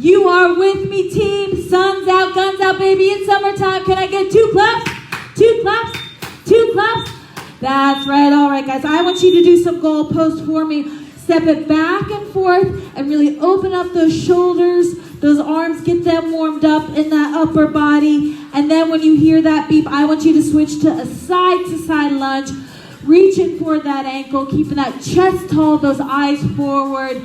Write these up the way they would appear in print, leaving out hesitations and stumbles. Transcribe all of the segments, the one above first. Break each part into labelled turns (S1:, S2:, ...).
S1: You are with me, team. Sun's out, guns out, baby. It's summertime. Can I get 2 claps? 2 claps? 2 claps? That's right. All right, guys. I want you to do some goal posts for me. Step it back and forth and really open up those shoulders, those arms, get them warmed up in that upper body. And then when you hear that beep, I want you to switch to a side-to-side lunge, reaching for that ankle, keeping that chest tall, those eyes forward.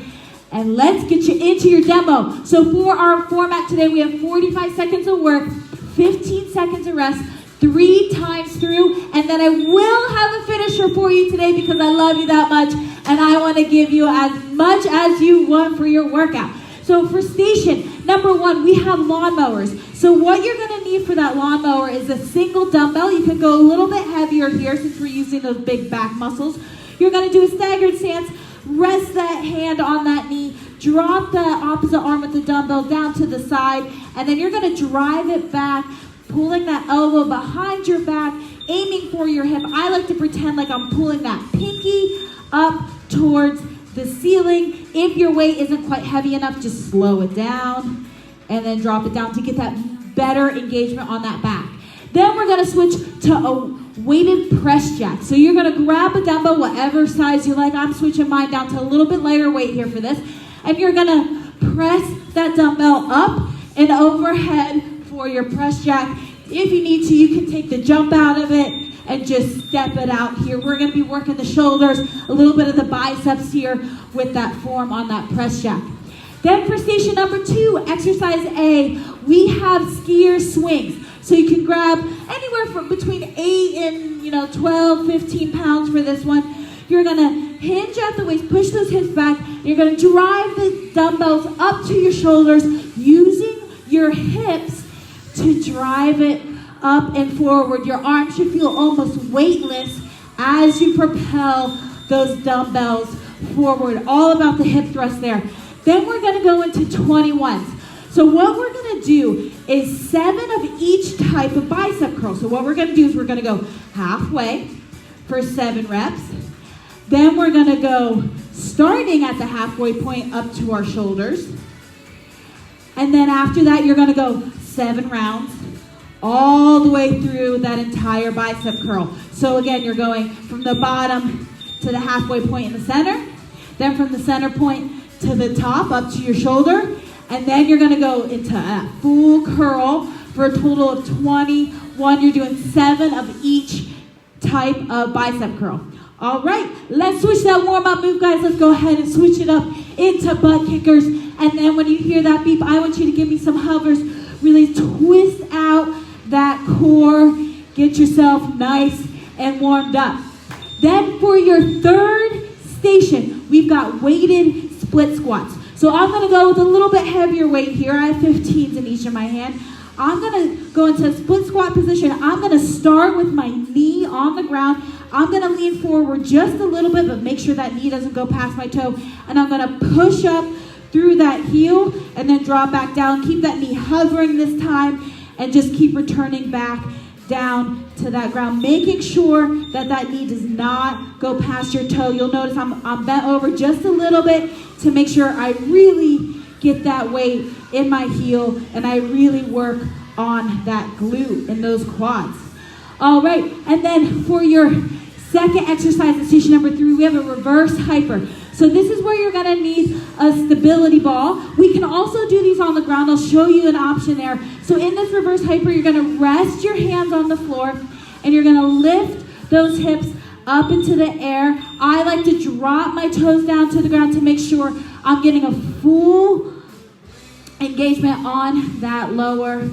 S1: And let's get you into your demo. So for our format today, we have 45 seconds of work, 15 seconds of rest, 3 times through, and then I will have a finisher for you today because I love you that much, and I want to give you as much as you want for your workout. So for station number 1, we have lawnmowers. So what you're going to need for that lawnmower is a single dumbbell. You can go a little bit heavier here since we're using those big back muscles. You're going to do a staggered stance, rest that hand on that knee, drop the opposite arm with the dumbbell down to the side, and then you're going to drive it back, pulling that elbow behind your back, aiming for your hip. I like to pretend like I'm pulling that pinky up towards the ceiling. If your weight isn't quite heavy enough, just slow it down and then drop it down to get that better engagement on that back. Then we're going to switch to a weighted press jack. So you're going to grab a dumbbell, whatever size you like. I'm switching mine down to a little bit lighter weight here for this. And you're going to press that dumbbell up and overhead for your press jack. If you need to, you can take the jump out of it and just step it out here. We're going to be working the shoulders, a little bit of the biceps here with that form on that press jack. Then for station number 2, exercise A, we have skier swings. So you can grab anywhere from between 8 and 12, 15 pounds for this one. You're going to hinge at the waist, push those hips back. You're going to drive the dumbbells up to your shoulders using your hips to drive it up and forward. Your arms should feel almost weightless as you propel those dumbbells forward. All about the hip thrust there. Then we're going to go into 21s. So what we're going to do is 7 of each type of bicep curl. So what we're going to do is we're going to go halfway for 7 reps. Then we're going to go starting at the halfway point up to our shoulders. And then after that, you're going to go 7 rounds all the way through that entire bicep curl. So again, you're going from the bottom to the halfway point in the center, then from the center point to the top up to your shoulder, and then you're going to go into a full curl for a total of 21. You're doing 7 of each type of bicep curl. All right, let's switch that warm-up move, guys. Let's go ahead and switch it up into butt kickers. And then when you hear that beep, I want you to give me some hovers. Really twist out that core. Get yourself nice and warmed up. Then for your 3rd station, we've got weighted split squats. So I'm going to go with a little bit heavier weight here. I have 15s in each of my hand. I'm going to go into a split squat position. I'm going to start with my knee on the ground. I'm going to lean forward just a little bit, but make sure that knee doesn't go past my toe. And I'm going to push up through that heel and then drop back down. Keep that knee hovering this time and just keep returning back down to that ground, making sure that that knee does not go past your toe. You'll notice I'm bent over just a little bit to make sure I really get that weight in my heel and I really work on that glute and those quads. All right, and then for your 2nd exercise in station number 3, we have a reverse hyper. So this is where you're gonna need a stability ball. We can also do these on the ground. I'll show you an option there. So in this reverse hyper, you're gonna rest your hands on the floor and you're gonna lift those hips up into the air. I like to drop my toes down to the ground to make sure I'm getting a full engagement on that lower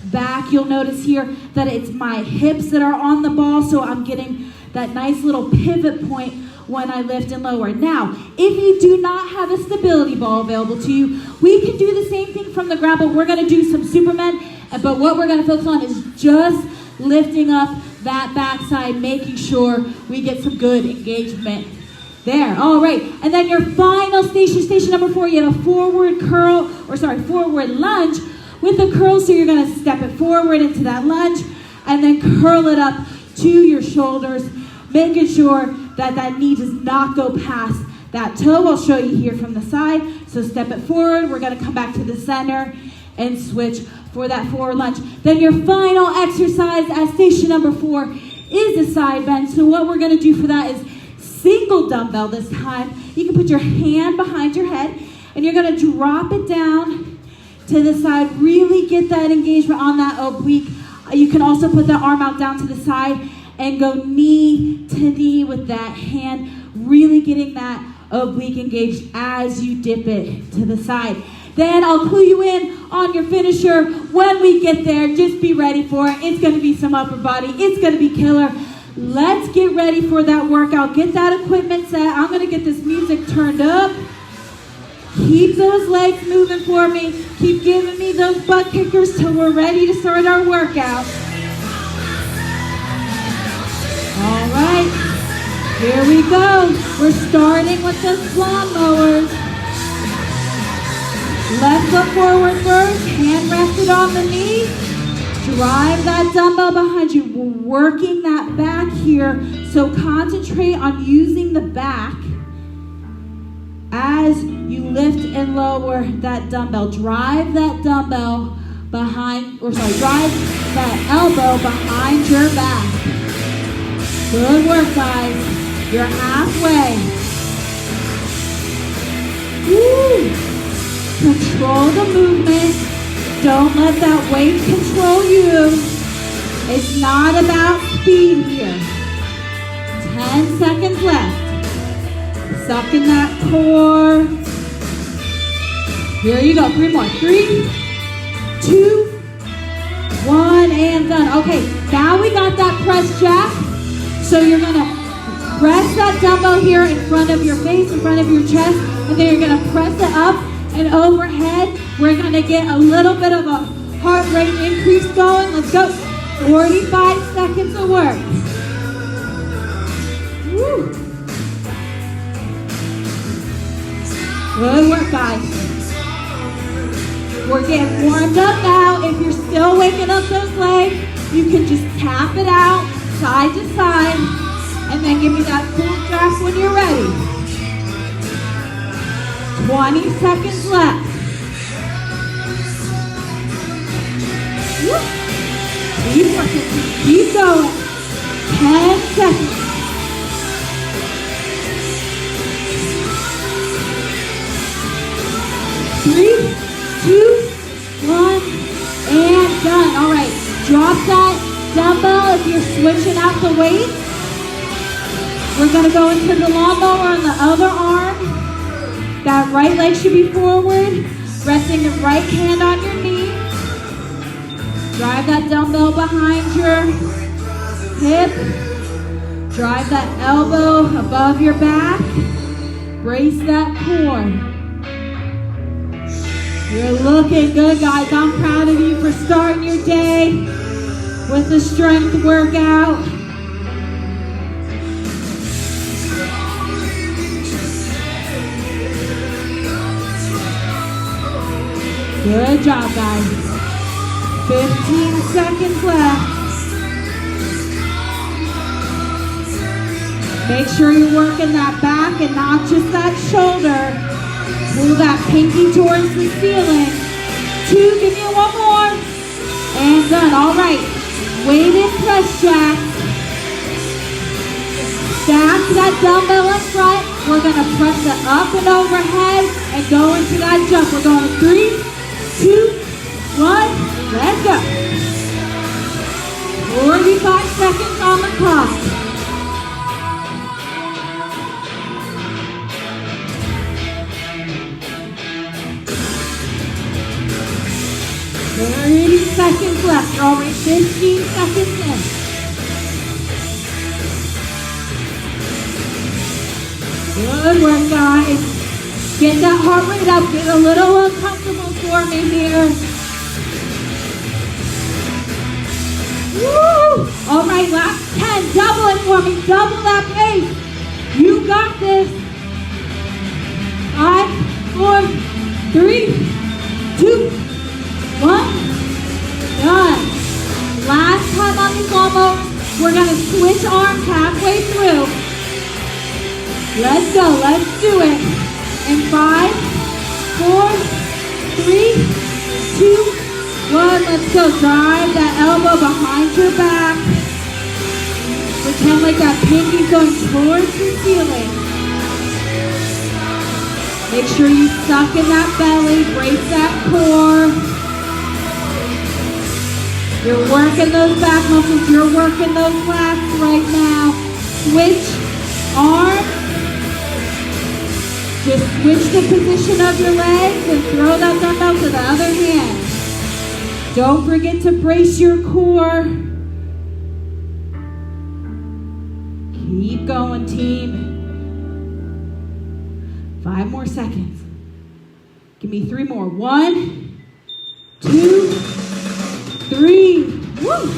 S1: back. You'll notice here that it's my hips that are on the ball, so I'm getting that nice little pivot point when I lift and lower. Now, if you do not have a stability ball available to you, we can do the same thing from the ground, but we're gonna do some Superman, but what we're gonna focus on is just lifting up that backside, making sure we get some good engagement there. All right, and then your final station number 4, you have a forward lunge with a curl. So you're gonna step it forward into that lunge and then curl it up to your shoulders, making sure that that knee does not go past that toe. I'll show you here from the side. So step it forward. We're going to come back to the center and switch for that forward lunge. Then your final exercise at station number 4 is a side bend. So what we're going to do for that is single dumbbell this time. You can put your hand behind your head and you're going to drop it down to the side. Really get that engagement on that oblique. You can also put the arm out down to the side and go knee to knee with that hand. Really getting that oblique engaged as you dip it to the side. Then I'll clue you in on your finisher when we get there. Just be ready for it. It's going to be some upper body. It's going to be killer. Let's get ready for that workout. Get that equipment set. I'm going to get this music turned up. Keep those legs moving for me. Keep giving me those butt kickers till we're ready to start our workout. All right, here we go. We're starting with the lawnmowers. Left foot forward first, hand rested on the knee. Drive that dumbbell behind you. We're working that back here, so concentrate on using the back as you lift and lower that dumbbell. Drive that dumbbell behind, drive that elbow behind your back. Good work, guys. You're halfway. Woo! Control the movement. Don't let that weight control you. It's not about speed here. 10 seconds left. Suck in that core. Here you go. 3 more. 3, 2, 1, and done. Okay, now we got that press jack. So you're going to press that dumbbell here in front of your face, in front of your chest, and then you're going to press it up and overhead. We're going to get a little bit of a heart rate increase going. Let's go. 45 seconds of work. Woo. Good work, guys. We're getting warmed up now. If you're still waking up those legs, you can just tap it out side to side and then give me that cool draft when you're ready. 20 seconds left. Woo. Keep working. Keep going. 10 seconds. Three, 2, 1, and done. All right. Drop that dumbbell if you're switching out the weights. We're going to go into the lawnmower on the other arm. That right leg should be forward, resting the right hand on your knee. Drive that dumbbell behind your hip. Drive that elbow above your back. Brace that core. You're looking good, guys. I'm proud of you for starting your day with a strength workout. Good job, guys. 15 seconds left. Make sure you're working that back and not just that shoulder. Pull that pinky towards the ceiling. 2, give me 1 more. And done. All right. Weighted press jack. Stack that dumbbell in front. We're going to press it up and overhead and go into that jump. We're going 3, 2, 1, let's go. 45 seconds on the clock. Thirty seconds left. You're already 15 seconds in. Good work, guys. Get that heart rate up. Get a little uncomfortable for me here. Woo! All right, last 10. Double it for me. Double that pace. You got this. 5, 4, 3, 2, 1. Done. Last time on these lawnmowers, we're going to switch arms halfway through. Let's go. Let's do it. In 5, 4, 3, 2, 1. Let's go. Drive that elbow behind your back. Pretend like that pinky's going towards your ceiling. Make sure you suck in that belly. Brace that core. You're working those back muscles. You're working those lats right now. Switch arm. Just switch the position of your legs and throw that dumbbell to the other hand. Don't forget to brace your core. Keep going, team. 5 more seconds. Give me 3 more. 1, 2, 3. Woo!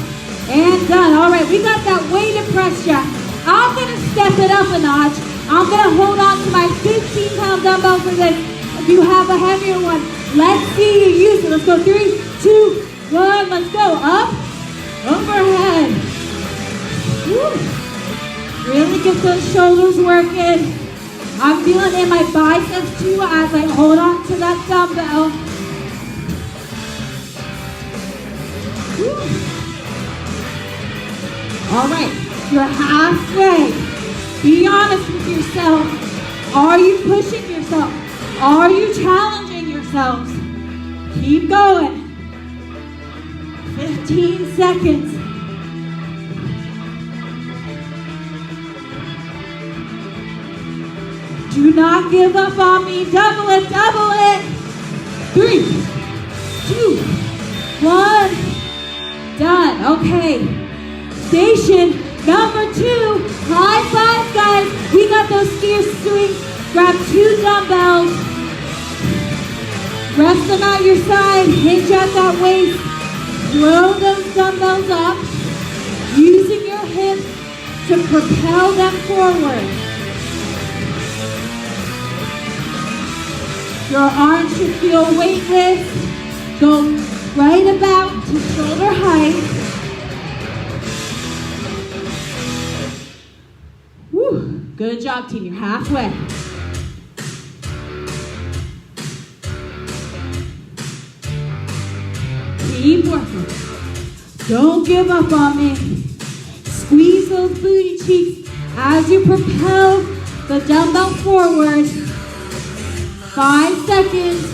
S1: And done. All right, we got that weighted press jack. I'm going to step it up a notch. I'm going to hold on to my 15-pound dumbbell for this. If you have a heavier one, let's see you use it. Let's go. 3, 2, 1. Let's go. Up, overhead. Woo! Really get those shoulders working. I'm feeling it in my biceps too as I hold on to that dumbbell. Woo. All right, you're halfway. Be honest with yourself. Are you pushing yourself? Are you challenging yourselves? Keep going. 15 seconds. Do not give up on me. Double it, double it. 3, 2, 1. Done. Okay. Station number 2. High five, guys. We got those skier swings. Grab 2 dumbbells. Rest them at your side. Hinge at that waist. Throw those dumbbells up. Using your hips to propel them forward. Your arms should feel weightless. Go right about to shoulder height. Woo. Good job, team. You're halfway. Keep working. Don't give up on me. Squeeze those booty cheeks as you propel the dumbbell forward. 5 seconds.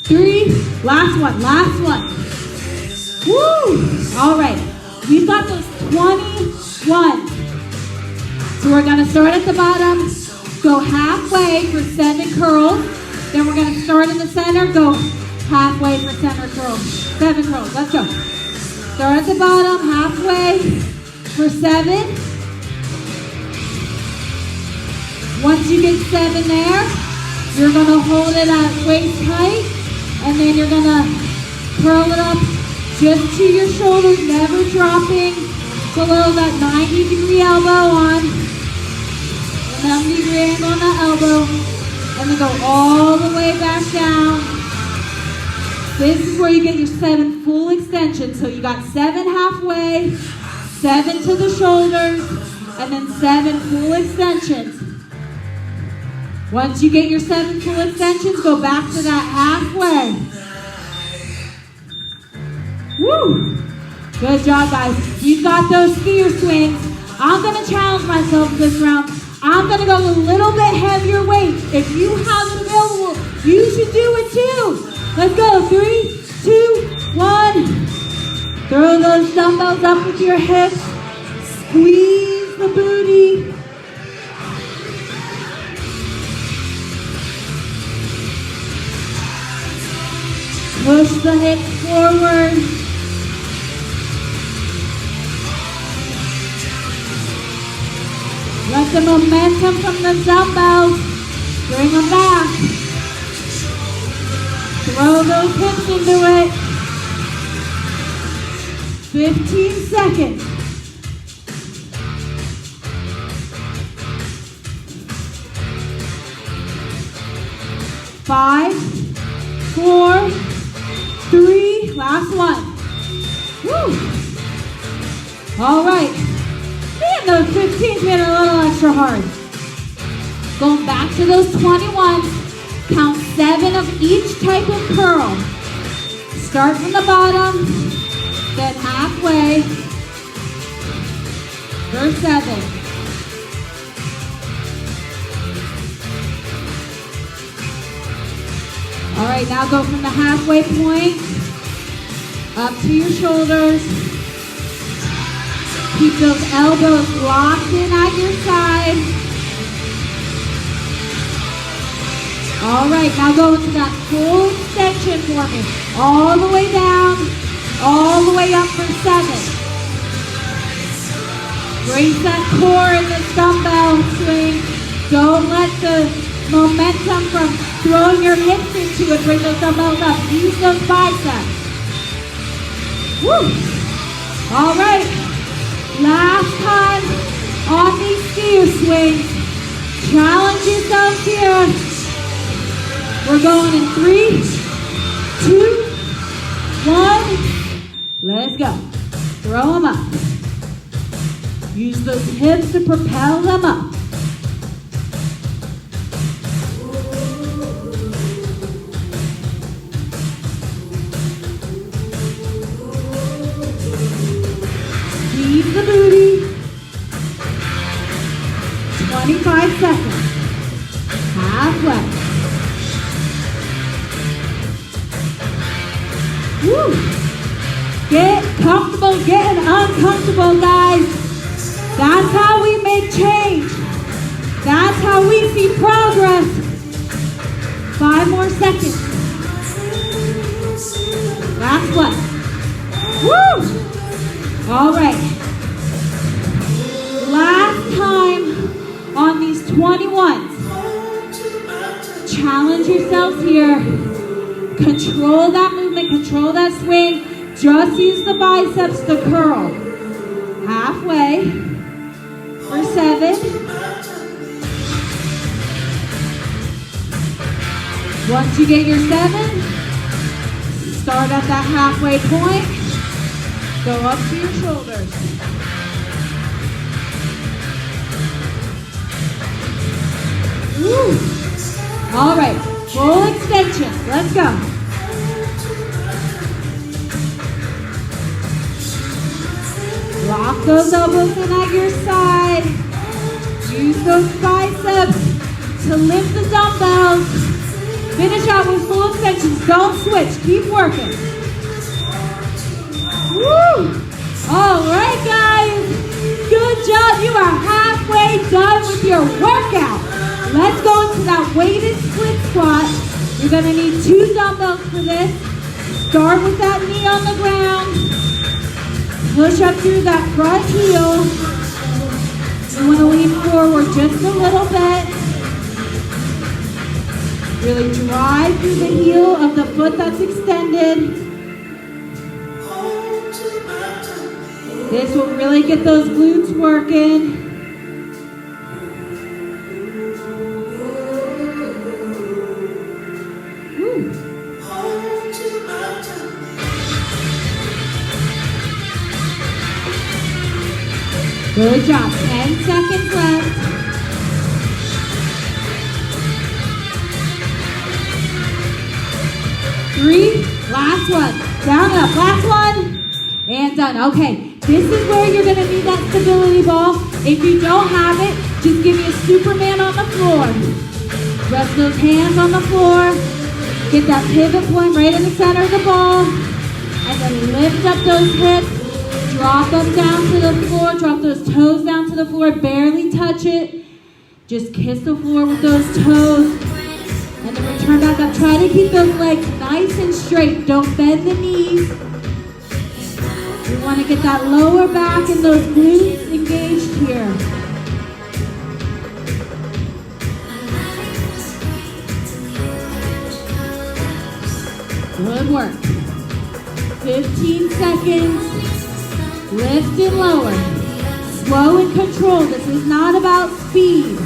S1: 3. Last one. Last one. Woo! All right. We've got those 21. So we're going to start at the bottom. Go halfway for 7 curls. Then we're going to start in the center. Go halfway for 7 curls. 7 curls. Let's go. Start at the bottom. Halfway for 7. Once you get 7 there, you're going to hold it at waist height, and then you're going to curl it up just to your shoulders, never dropping below that 90-degree elbow on. 70-degree angle on the elbow, and then go all the way back down. This is where you get your 7 full extensions. So you got 7 halfway, 7 to the shoulders, and then 7 full extensions. Once you get your 7 full extensions, go back to that halfway. Woo! Good job, guys. You've got those skier swings. I'm going to challenge myself this round. I'm going to go a little bit heavier weight. If you have it available, you should do it too. Let's go. 3, 2, 1. Throw those dumbbells up with your hips. Squeeze the booty. Push the hips forward. Let the momentum from the dumbbells bring them back. Throw those hips into it. 15 seconds. 5, 4, 3, last one. Woo! All right. Man, those 15s made it a little extra hard. Going back to those 21s. Count 7 of each type of curl. Start from the bottom, then halfway for 7. All right, now go from the halfway point up to your shoulders. Keep those elbows locked in at your side. All right, now go into that full extension for me. All the way down, all the way up for 7. Brace that core in this dumbbell swing. Don't let the momentum from throwing your hips into it bring those dumbbells up. Use those biceps. Woo! All right, last time on these skier swings. Challenge yourself here. We're going in 3, 2, 1. Let's go. Throw them up. Use those hips to propel them up. Squeeze the booty. 25 seconds. Halfway. Woo. Get comfortable, getting uncomfortable, guys. That's how we make change. That's how we see progress. 5 more seconds. Last one. Woo! All right. Last time on these 21s. Challenge yourselves here. Control that movement, control that swing. Just use the biceps to curl. Halfway for 7. Once you get your 7, start at that halfway point. Go up to your shoulders. Woo. All right, full extension. Let's go. Lock those elbows in at your side. Use those biceps to lift the dumbbells. Finish out with full extensions. Don't switch. Keep working. Woo! All right, guys. Good job. You are halfway done with your workout. Let's go into that weighted split squat. You're going to need 2 dumbbells for this. Start with that knee on the ground. Push up through that front heel. You want to lean forward just a little bit. Really drive through the heel of the foot that's extended. This will really get those glutes working. Good job. 10 seconds left. 3. Last one. Down up. Last one. And done. Okay. This is where you're going to need that stability ball. If you don't have it, just give me a Superman on the floor. Rest those hands on the floor. Get that pivot point right in the center of the ball. And then lift up those hips. Drop them down to the floor. Drop those toes down to the floor. Barely touch it. Just kiss the floor with those toes. And then return back up. Try to keep those legs nice and straight. Don't bend the knees. We want to get that lower back and those glutes engaged here. Good work. 15 seconds. Lift and lower. Slow and controlled. This is not about speed.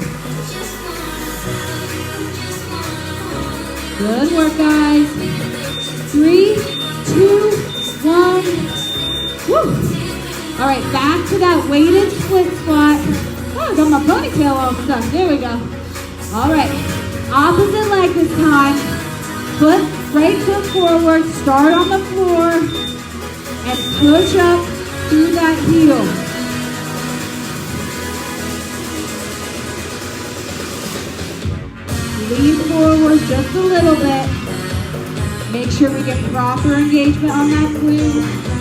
S1: Good work, guys. 3, 2, 1. Woo. All right, back to that weighted split squat. Oh, I got my ponytail all stuck. There we go. All right. Opposite leg this time. Right foot forward, start on the floor, and push up through that heel. Lean forward just a little bit. Make sure we get proper engagement on that glute.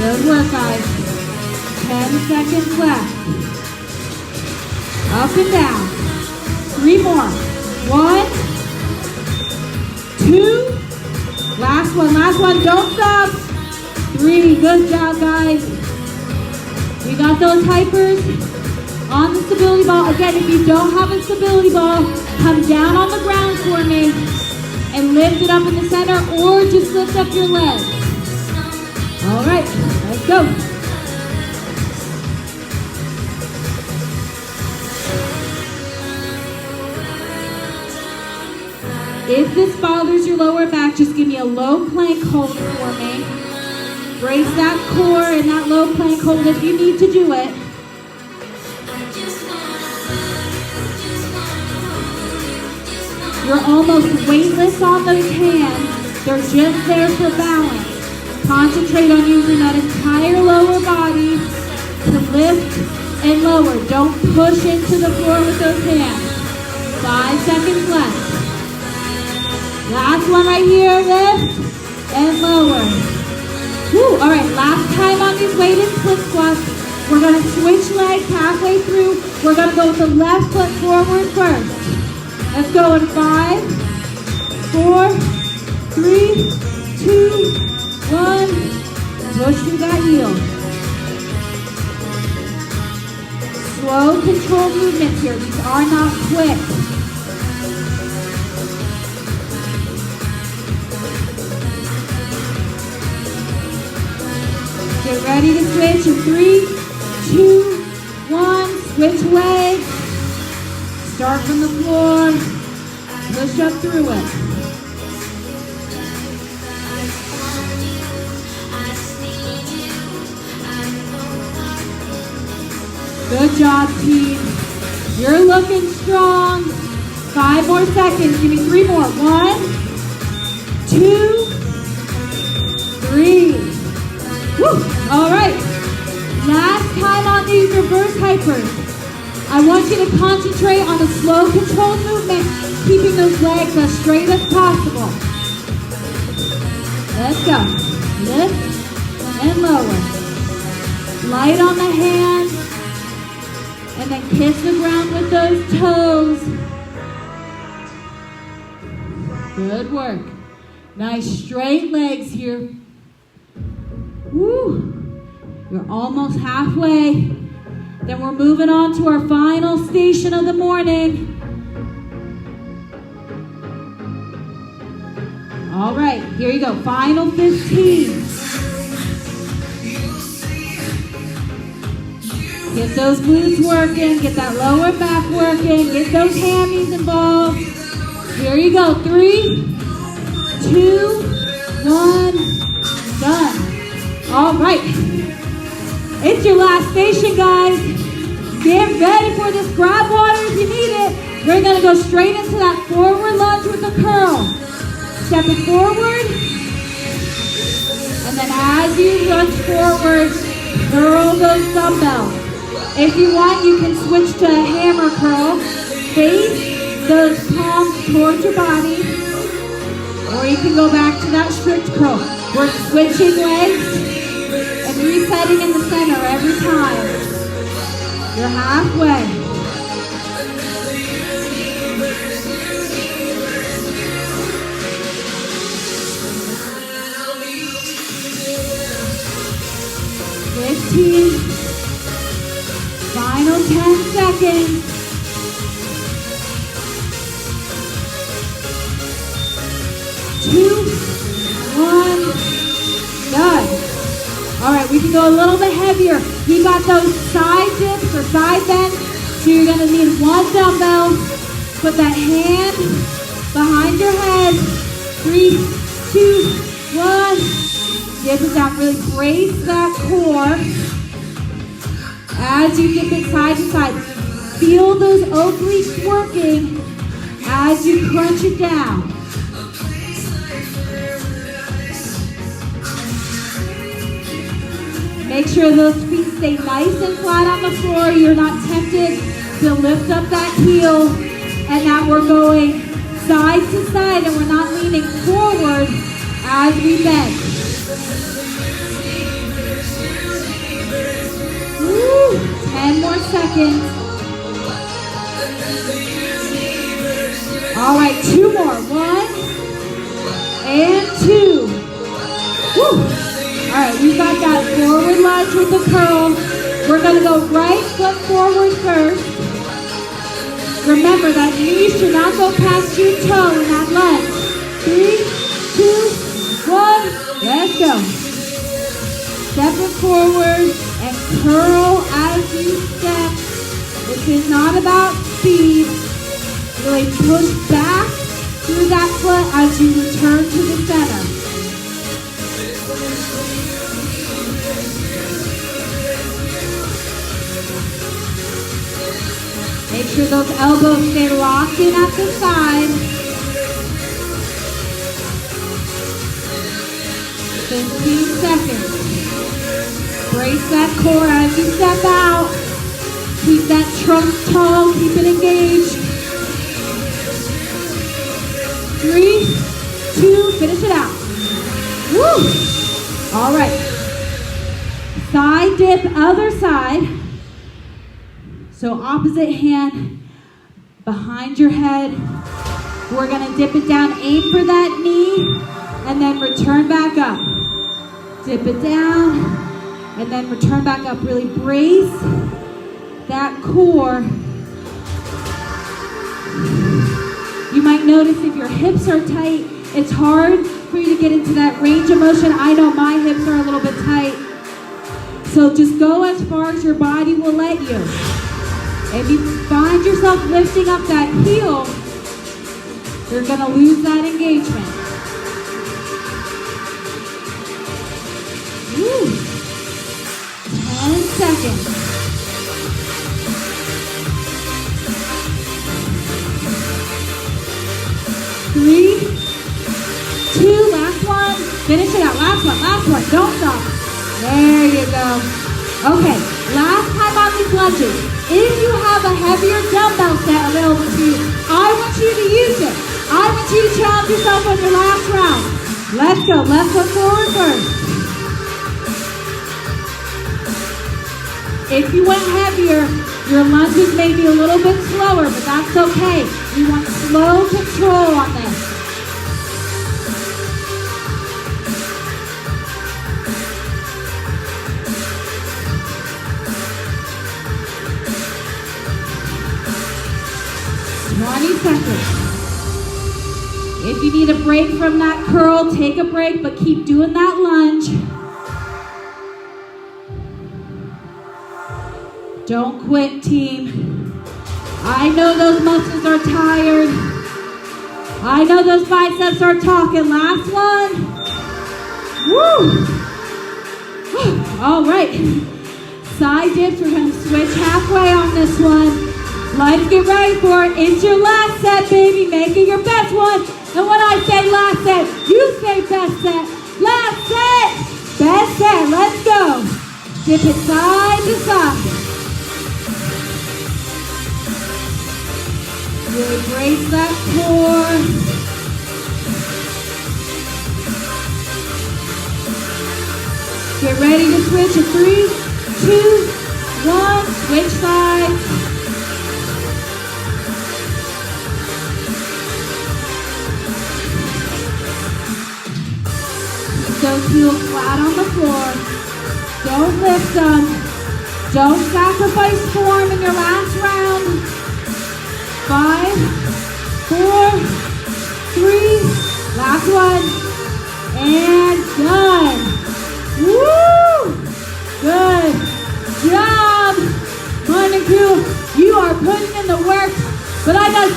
S1: Good work, guys. 10 seconds left. Up and down. 3 more. 1, 2. Last one. Don't stop. 3. Good job, guys. We got those hypers on the stability ball. Again, if you don't have a stability ball, come down on the ground for me and lift it up in the center, or just lift up your legs. All right, let's go. If this bothers your lower back, just give me a low plank hold for me. Brace that core in that low plank hold if you need to do it. You're almost weightless on those hands. They're just there for balance. Concentrate on using that entire lower body to lift and lower. Don't push into the floor with those hands. 5 seconds left. Last one right here. Lift and lower. Woo. All right, last time on these weighted split squats. We're going to switch legs halfway through. We're going to go with the left foot forward first. Let's go in 5, 4, 3, 2, 1, push through that heel. Slow, controlled movements here. These are not quick. Get ready to switch in 3, 2, 1. Switch legs. Start from the floor. Push up through it. Good job, team. You're looking strong. 5 more seconds. Give me 3 more. 1, 2, 3. Woo. All right. Last time on these reverse hypers. I want you to concentrate on a slow, controlled movement, keeping those legs as straight as possible. Let's go. Lift and lower. Light on the hands. And then kiss the ground with those toes. Good work. Nice straight legs here. Woo. You're almost halfway. Then we're moving on to our final station of the morning. All right, here you go. Final 15. Get those glutes working, get that lower back working, get those hammies involved. Here you go, 3, 2, 1, done. All right, it's your last station, guys. Get ready for this. Grab water if you need it. We're gonna go straight into that forward lunge with the curl. Step it forward, and then as you lunge forward, curl those dumbbells. If you want, you can switch to a hammer curl. Face those palms towards your body. Or you can go back to that strict curl. We're switching legs and resetting in the center every time. You're halfway. Final 10 seconds. 2, 1, done. All right, we can go a little bit heavier. You got those side dips or side bends. So you're gonna need one dumbbell. Put that hand behind your head. 3, 2, 1. Dip it down. Really brace that core. As you dip it side to side, feel those obliques working as you crunch it down. Make sure those feet stay nice and flat on the floor. You're not tempted to lift up that heel, and that we're going side to side and we're not leaning forward as we bend. Woo! 10 more seconds. All right, 2 more. 1 and 2. Woo! All right, we got that forward lunge with the curl. We're gonna go right foot forward first. Remember that knee should not go past your toe in that lunge. 3, 2, 1, let's go. Step it forward and curl as you step. This is not about speed. Really push back through that foot as you return to the center. Make sure those elbows stay locked in at the side. 15 seconds. Brace that core as you step out. Keep that trunk tall, keep it engaged. 3, 2, finish it out. Woo! All right. Side dip, other side. So opposite hand behind your head. We're gonna dip it down, aim for that knee, and then return back up. Dip it down, and then return back up. Really brace that core. You might notice if your hips are tight, it's hard for you to get into that range of motion. I know my hips are a little bit tight. So just go as far as your body will let you. If you find yourself lifting up that heel, you're gonna lose that engagement. Woo. 10 seconds. 3, 2, last one. Finish it out, last one, don't stop. There you go. Okay, last time on these lunges. If you have a heavier dumbbell set available to you, I want you to use it. I want you to challenge yourself on your last round. Let's go, left foot forward first. If you went heavier, your lunges may be a little bit slower, but that's okay. You want slow control on this. If you need a break from that curl, take a break, but keep doing that lunge. Don't quit, team. I know those muscles are tired. I know those biceps are talking. Last one. Woo! All right. Side dips, we're gonna switch halfway on this one. Let's get ready for it. It's your last set, baby. Make it your best one. And when I say last set, you say best set. Last set. Best set. Let's go. Dip it side to side. Really brace that core. Get ready to switch in 3, 2, 1. Switch sides. Those heels flat on the floor. Don't lift them. Don't sacrifice form in your last round. 5, 4, 3, last one, and done. Woo! Good job, Morning Crew. You are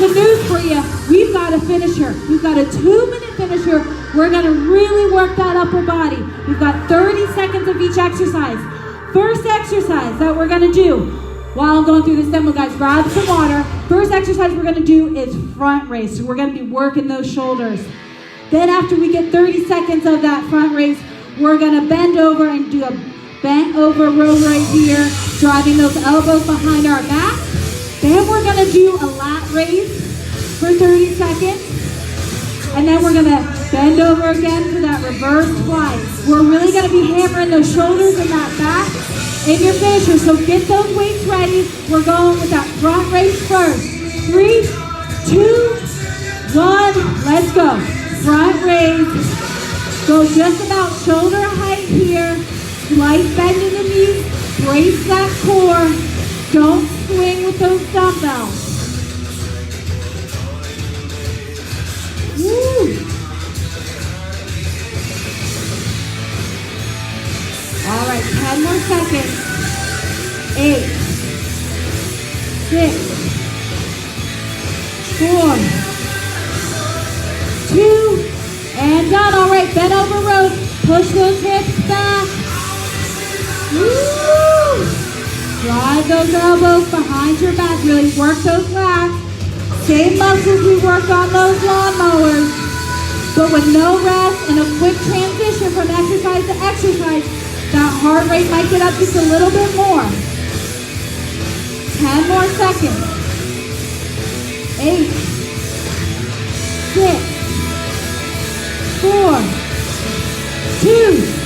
S1: good news for you. We've got a finisher. We've got a 2-minute finisher. We're going to really work that upper body. We've got 30 seconds of each exercise. First exercise that we're going to do while I'm going through this demo, guys, grab some water. First exercise we're going to do is front raise. So we're going to be working those shoulders. Then after we get 30 seconds of that front raise, we're going to bend over and do a bent over row right here, driving those elbows behind our back. Then we're going to do a lat raise for 30 seconds. And then we're going to bend over again for that reverse fly. We're really going to be hammering those shoulders and that back in your finisher. So get those weights ready. We're going with that front raise first. 3, 2, 1, let's go. Front raise. Go just about shoulder height here. Slight bend in the knees. Brace that core. Don't swing with those dumbbells. Woo. All right, 10 more seconds. 8, 6, 4, 2, and done. All right, bend over row. Push those hips back. Woo! Drive those elbows behind your back. Really work those lats. Same muscles we worked on those lawnmowers, but with no rest and a quick transition from exercise to exercise, that heart rate might get up just a little bit more. 10 more seconds. 8, 6, 4, 2,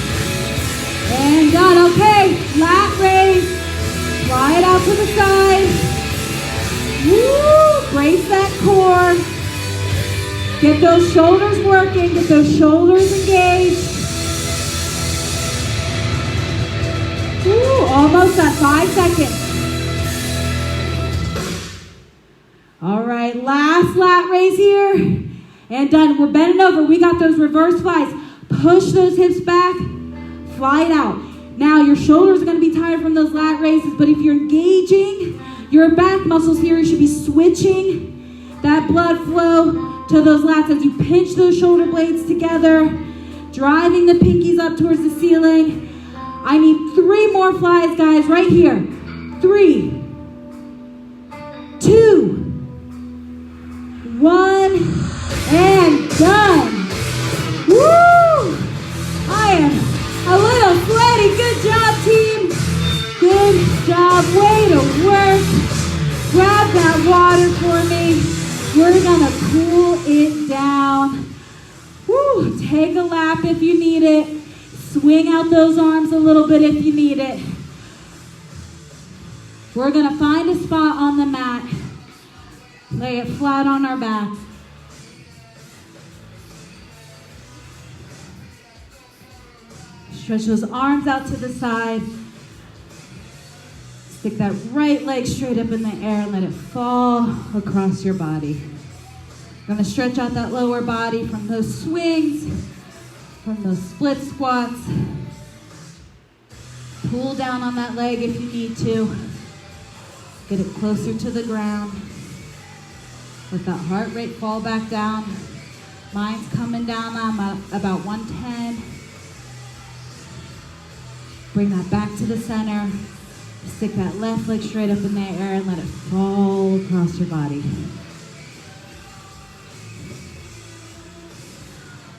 S1: and done. Okay, lat raise. Fly it out to the side. Woo! Brace that core. Get those shoulders working. Get those shoulders engaged. Woo! Almost at 5 seconds. All right, last lat raise here. And done. We're bending over. We got those reverse flies. Push those hips back. Fly it out. Now your shoulders are going to be tired from those lat raises, but if you're engaging your back muscles here, you should be switching that blood flow to those lats as you pinch those shoulder blades together, driving the pinkies up towards the ceiling. I need 3 more flies, guys, right here. 3, 2, 1, and done. Woo! I am a little sweaty. Good job, team. Good job. Way to work. Grab that water for me. We're gonna cool it down. Woo! Take a lap if you need it. Swing out those arms a little bit if you need it. We're gonna find a spot on the mat. Lay it flat on our backs. Stretch those arms out to the side. Stick that right leg straight up in the air and let it fall across your body. You're gonna stretch out that lower body from those swings, from those split squats. Pull down on that leg if you need to. Get it closer to the ground. Let that heart rate fall back down. Mine's coming down. I'm at about 110. Bring that back to the center. Stick that left leg straight up in the air and let it fall across your body.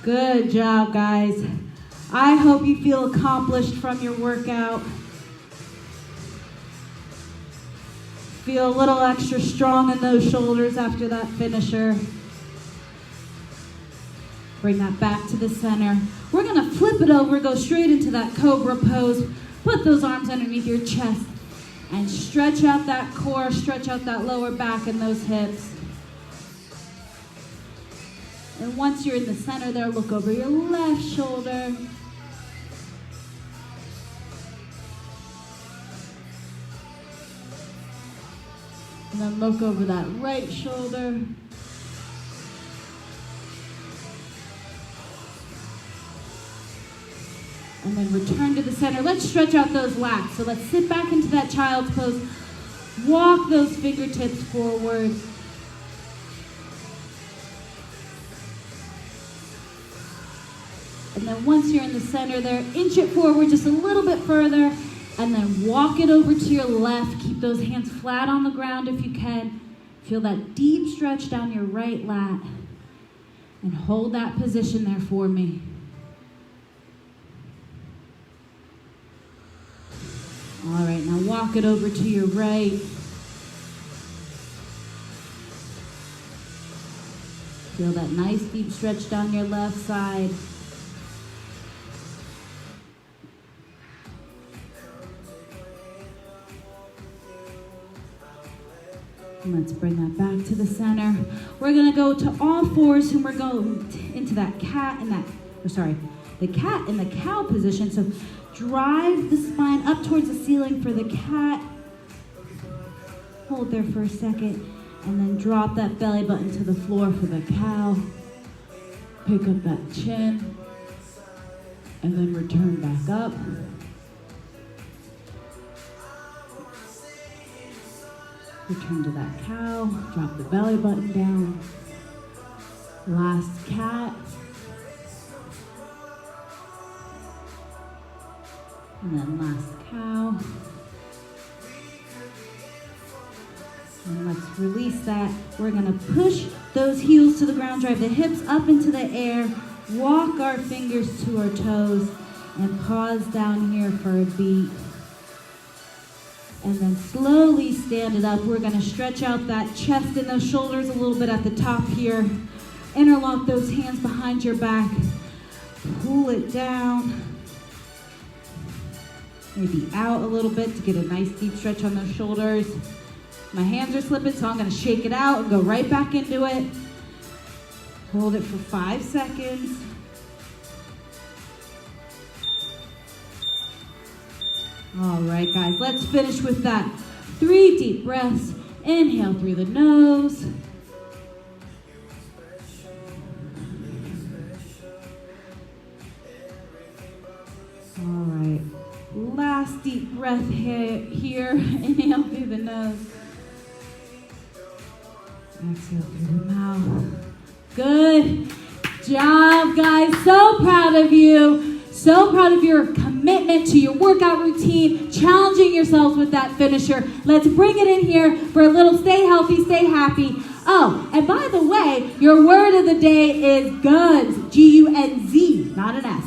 S1: Good job, guys. I hope you feel accomplished from your workout. Feel a little extra strong in those shoulders after that finisher. Bring that back to the center. We're gonna flip it over, go straight into that cobra pose. Put those arms underneath your chest and stretch out that core, stretch out that lower back and those hips. And once you're in the center there, look over your left shoulder. And then look over that right shoulder. And then return to the center. Let's stretch out those lats. So let's sit back into that child's pose. Walk those fingertips forward. And then once you're in the center there, inch it forward just a little bit further, and then walk it over to your left. Keep those hands flat on the ground if you can. Feel that deep stretch down your right lat. And hold that position there for me. All right, now walk it over to your right. Feel that nice deep stretch down your left side. And let's bring that back to the center. We're gonna go to all fours and we're going into that cat and the cat and the cow position. So drive the spine up towards the ceiling for the cat. Hold there for a second. And then drop that belly button to the floor for the cow. Pick up that chin. And then return back up. Return to that cow. Drop the belly button down. Last cat. And then last cow. And let's release that. We're gonna push those heels to the ground, drive the hips up into the air, walk our fingers to our toes, and pause down here for a beat. And then slowly stand it up. We're gonna stretch out that chest and those shoulders a little bit at the top here. Interlock those hands behind your back. Pull it down. Maybe out a little bit to get a nice deep stretch on those shoulders. My hands are slipping, so I'm gonna shake it out and go right back into it. Hold it for 5 seconds. All right, guys, let's finish with that. 3 deep breaths. Inhale through the nose. All right, last deep breath here. Inhale through the nose. Exhale through the mouth. Good job, guys. So proud of you. So proud of your commitment to your workout routine, challenging yourselves with that finisher. Let's bring it in here for a little stay healthy, stay happy. Oh, and by the way, your word of the day is guns. G-U-N-Z, not an S.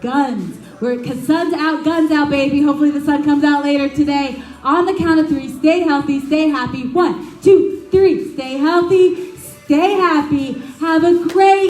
S1: Guns. Because sun's out, guns out, baby. Hopefully the sun comes out later today. On the count of 3, stay healthy, stay happy. 1, 2, 3. Stay healthy, stay happy. Have a great